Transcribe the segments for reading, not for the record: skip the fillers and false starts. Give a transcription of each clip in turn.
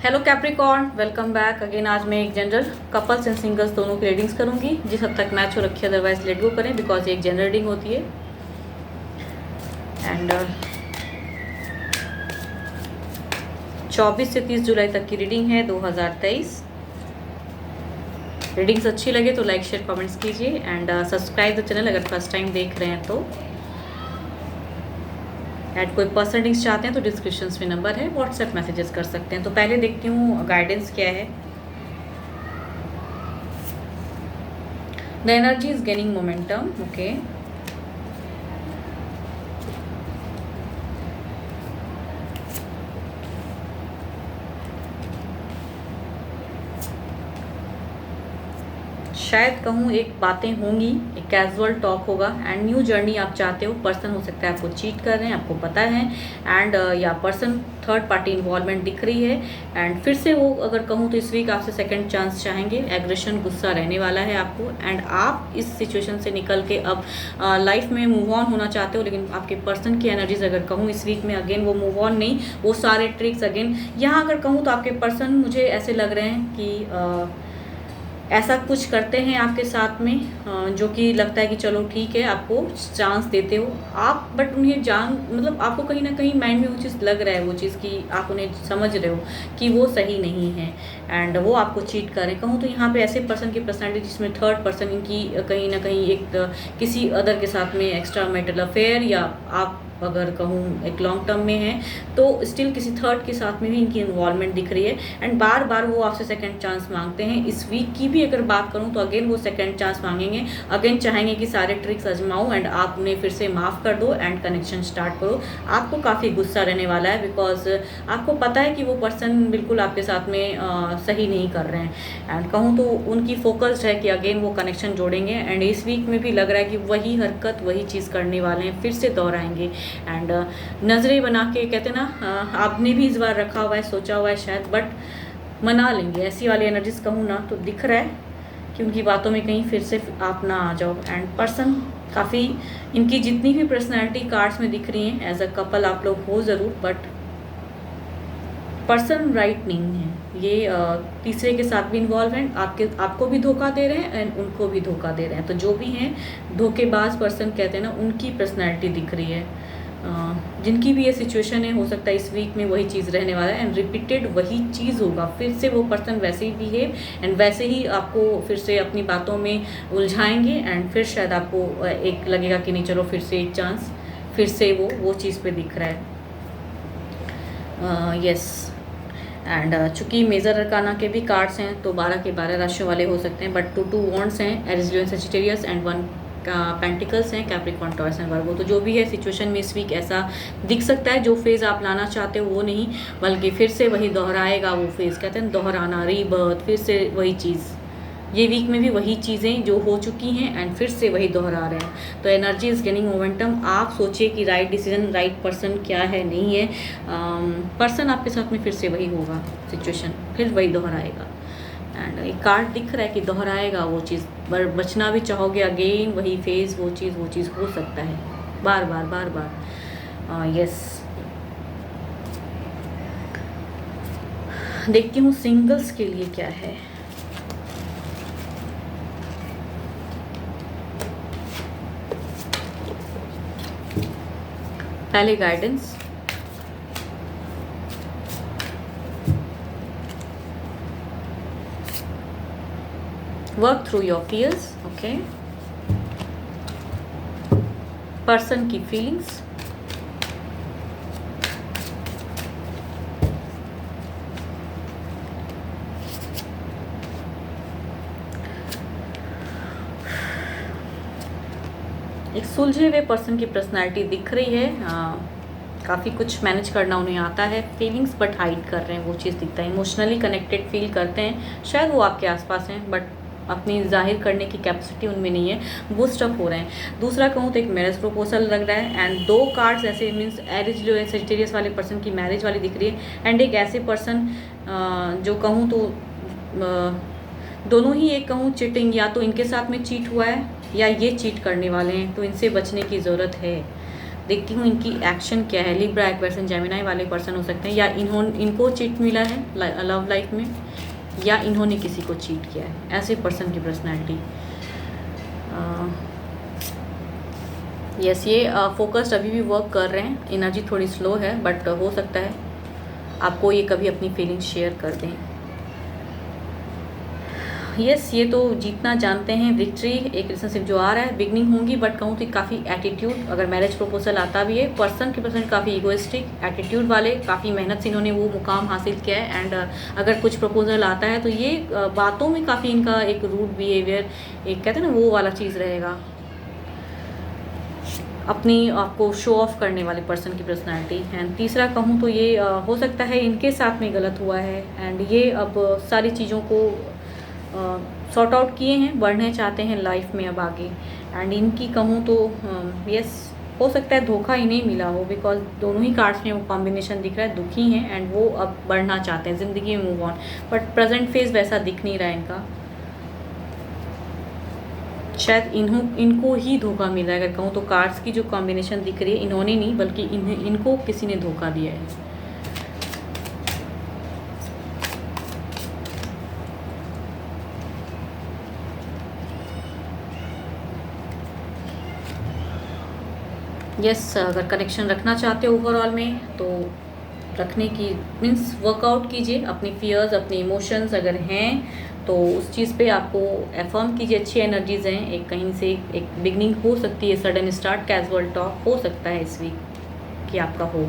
Hello Capricorn, welcome back again. आज मैं एक जनरल कपल्स एंड सिंगल्स दोनों की रीडिंग्स करूंगी। जिस हद तक मैच हो रखी है, अदरवाइज लेट गो करें बिकॉज ये एक जनरल रीडिंग होती है। एंड 24 से 30 जुलाई तक की रीडिंग है 2023। रीडिंग्स अच्छी लगे तो लाइक शेयर कमेंट्स कीजिए एंड सब्सक्राइब द चैनल अगर फर्स्ट टाइम देख रहे हैं तो। एंड कोई पर्सनल रीडिंग्स चाहते हैं तो डिस्क्रिप्शन में नंबर है, व्हाट्सएप मैसेजेस कर सकते हैं। तो पहले देखती हूँ गाइडेंस क्या है। The energy is gaining momentum. Okay, शायद कहूँ एक बातें होंगी, एक कैजुअल टॉक होगा एंड न्यू जर्नी आप चाहते हो। पर्सन हो सकता है आपको चीट कर रहे हैं, आपको पता है। एंड या पर्सन थर्ड पार्टी इन्वॉल्वमेंट दिख रही है। एंड फिर से वो अगर कहूँ तो इस वीक आपसे सेकंड चांस चाहेंगे। एग्रेशन, गुस्सा रहने वाला है आपको। एंड आप इस सिचुएशन से निकल के अब लाइफ में मूव ऑन होना चाहते हो। लेकिन आपके पर्सन की एनर्जीज अगर कहूँ इस वीक में अगेन वो मूव ऑन नहीं, वो सारे ट्रिक्स अगेन यहाँ अगर कहूँ तो आपके पर्सन मुझे ऐसे लग रहे हैं कि ऐसा कुछ करते हैं आपके साथ में जो कि लगता है कि चलो ठीक है, आपको चांस देते हो आप। बट उन्हें मतलब आपको कहीं ना कहीं माइंड में वो चीज़ लग रहा है, वो चीज़ कि आप उन्हें समझ रहे हो कि वो सही नहीं है एंड वो आपको चीट करें। कहूँ तो यहाँ पे ऐसे पर्सन की पर्सनैलिटी जिसमें थर्ड पर्सन इनकी कहीं ना कहीं एक किसी अदर के साथ में एक्स्ट्रा मैरिटल अफेयर, या आप अगर कहूँ एक लॉन्ग टर्म में है तो स्टिल किसी थर्ड के साथ में भी इनकी इन्वॉल्वमेंट दिख रही है। एंड बार बार वो आपसे सेकंड चांस मांगते हैं। इस वीक की भी अगर बात करूँ तो अगेन वो सेकंड चांस मांगेंगे, अगेन चाहेंगे कि सारे ट्रिक्स आजमाओ एंड आप उन्हें फिर से माफ़ कर दो एंड कनेक्शन स्टार्ट करो। आपको काफ़ी गुस्सा रहने वाला है बिकॉज आपको पता है कि वो पर्सन बिल्कुल आपके साथ में सही नहीं कर रहे हैं। एंड कहूँ तो उनकी फोकस्ड है कि अगेन वो कनेक्शन जोड़ेंगे। एंड इस वीक में भी लग रहा है कि वही हरकत, वही चीज़ करने वाले हैं, फिर से दोहराएंगे। एंड नज़रें बना के कहते ना, आपने भी इस बार रखा हुआ है, सोचा हुआ है शायद, बट मना लेंगे। ऐसी वाली एनर्जीज कहूँ ना तो दिख रहा है कि उनकी बातों में कहीं फिर से आप ना आ जाओ। एंड पर्सन काफ़ी, इनकी जितनी भी पर्सनैलिटी कार्ड्स में दिख रही हैं एज अ कपल आप लोग हो ज़रूर, बट पर्सन राइट नहीं है। ये तीसरे के साथ भी इन्वॉल्व हैं, आपको भी धोखा दे रहे हैं एंड उनको भी धोखा दे रहे हैं। तो जो भी हैं धोखेबाज पर्सन कहते हैं ना, उनकी पर्सनैलिटी दिख रही है। जिनकी भी ये सिचुएशन है, हो सकता है इस वीक में वही चीज़ रहने वाला है एंड रिपीटेड वही चीज़ होगा। फिर से वो पर्सन वैसे ही बिहेव एंड वैसे ही आपको फिर से अपनी बातों में उलझाएंगे। एंड फिर शायद आपको एक लगेगा कि नहीं चलो फिर से एक चांस, फिर से वो चीज़ पे दिख रहा है। यस। एंड चूँकि मेजर अरकाना के भी कार्ड्स हैं तो 12 के 12 राशियों वाले हो सकते हैं। बट 2 वॉन्ड्स हैं, Aries, Leo, Sagittarius and 1 pentacles हैं, कैप्रिकॉर्न, टॉरस एंड वर्गो। तो जो भी है सिचुएशन में इस वीक ऐसा दिख सकता है, जो फेज़ आप लाना चाहते हो वो नहीं, बल्कि फिर से वही दोहराएगा वो फेज़। कहते हैं दोहराना, रीबर्थ, फिर से वही चीज़। ये वीक में भी वही चीज़ें जो हो चुकी हैं एंड फिर से वही दोहरा रहे हैं। तो एनर्जी इज़ गेनिंग मोमेंटम। आप सोचिए कि राइट डिसीजन, राइट पर्सन क्या है, नहीं है। पर्सन आपके साथ में फिर से वही होगा, सिचुएशन फिर वही दोहराएगा। एंड एक कार्ड दिख रहा है कि दोहराएगा वो चीज़, पर बचना भी चाहोगे अगेन वही फेज़, वो चीज़ हो सकता है बार बार। यस। देखती हूँ सिंगल्स के लिए क्या है। पहले guidance, work through your fears. Okay, person की फीलिंग्स, एक सुलझे हुए पर्सन की पर्सनालिटी दिख रही है। काफ़ी कुछ मैनेज करना उन्हें आता है। फीलिंग्स बट हाइड कर रहे हैं, वो चीज़ दिखता है। इमोशनली कनेक्टेड फील करते हैं, शायद वो आपके आसपास हैं बट अपनी जाहिर करने की कैपेसिटी उनमें नहीं है, बूस्ट अप हो रहे हैं। दूसरा कहूँ तो एक मैरिज प्रपोजल लग रहा है। एंड 2 कार्ड्स ऐसे means Aries, Leo and Sagittarius वाले पर्सन की मैरिज वाली दिख रही है। एंड एक ऐसे पर्सन जो कहूँ तो दोनों ही, एक कहूँ चीटिंग, या तो इनके साथ में चीट हुआ है या ये चीट करने वाले हैं, तो इनसे बचने की ज़रूरत है। देखती हूँ इनकी एक्शन क्या है। लिब्रा, एक्वेरियस एंड जेमिनी वाले पर्सन हो सकते हैं, या इनको चीट मिला है लव लाइफ में, या इन्होंने किसी को चीट किया है। ऐसे पर्सन की पर्सनैलिटी। यस, ये फोकस्ड अभी भी वर्क कर रहे हैं। एनर्जी थोड़ी स्लो है, बट हो सकता है आपको ये कभी अपनी फीलिंग्स शेयर कर दें। यस, ये तो जीतना जानते हैं। विक्ट्री, एक रिलेशनशिप जो आ रहा है, बिगनिंग होंगी, बट कहूँ तो काफ़ी एटीट्यूड, अगर मैरिज प्रपोजल आता भी है, पर्सन के पर्सन काफ़ी इगोइस्टिक एटीट्यूड वाले, काफ़ी मेहनत से इन्होंने वो मुकाम हासिल किया है। एंड अगर कुछ प्रपोजल आता है तो ये बातों में काफ़ी इनका एक रूड बिहेवियर, एक कहते हैं ना वो वाला चीज़ रहेगा, अपनी आपको शो ऑफ करने वाले पर्सन की पर्सनालिटी। एंड तीसरा कहूँ तो ये हो सकता है इनके साथ में गलत हुआ है, एंड ये अब सारी चीज़ों को सॉर्ट आउट किए हैं, बढ़ने चाहते हैं लाइफ में अब आगे। एंड इनकी कहूँ तो यस, हो सकता है धोखा ही नहीं मिला हो, बिकॉज दोनों ही कार्ड्स में वो कॉम्बिनेशन दिख रहा है, दुखी हैं एंड वो अब बढ़ना चाहते हैं ज़िंदगी में, move on. But present phase वैसा दिख नहीं रहा है इनका। शायद इनको ही धोखा मिला है, अगर कहूँ तो कार्ड्स की जो कॉम्बिनेशन दिख रही है, इन्होंने नहीं बल्कि इनको किसी ने धोखा दिया है। यस, अगर कनेक्शन रखना चाहते हो ओवरऑल में तो रखने की मीन्स वर्कआउट कीजिए अपनी फियर्स, अपने इमोशंस अगर हैं तो उस चीज़ पे आपको एफर्म कीजिए। अच्छी एनर्जीज हैं, एक कहीं से एक बिगनिंग हो सकती है, सडन स्टार्ट, कैजुअल टॉक हो सकता है इस वीक कि आपका हो।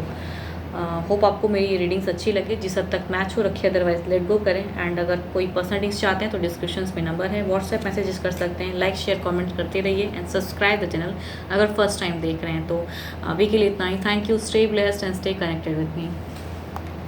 होप आपको मेरी रीडिंग्स अच्छी लगे, जिस हद तक मैच हो रखी, अदरवाइज लेट गो करें। एंड अगर कोई पर्सनल रीडिंग्स चाहते हैं तो डिस्क्रिप्शन में नंबर है, व्हाट्सएप मैसेजेस कर सकते हैं। लाइक शेयर कमेंट करते रहिए एंड सब्सक्राइब द चैनल अगर फर्स्ट टाइम देख रहे हैं तो। अभी के लिए इतना ही। Thank you, stay blessed and stay connected with me.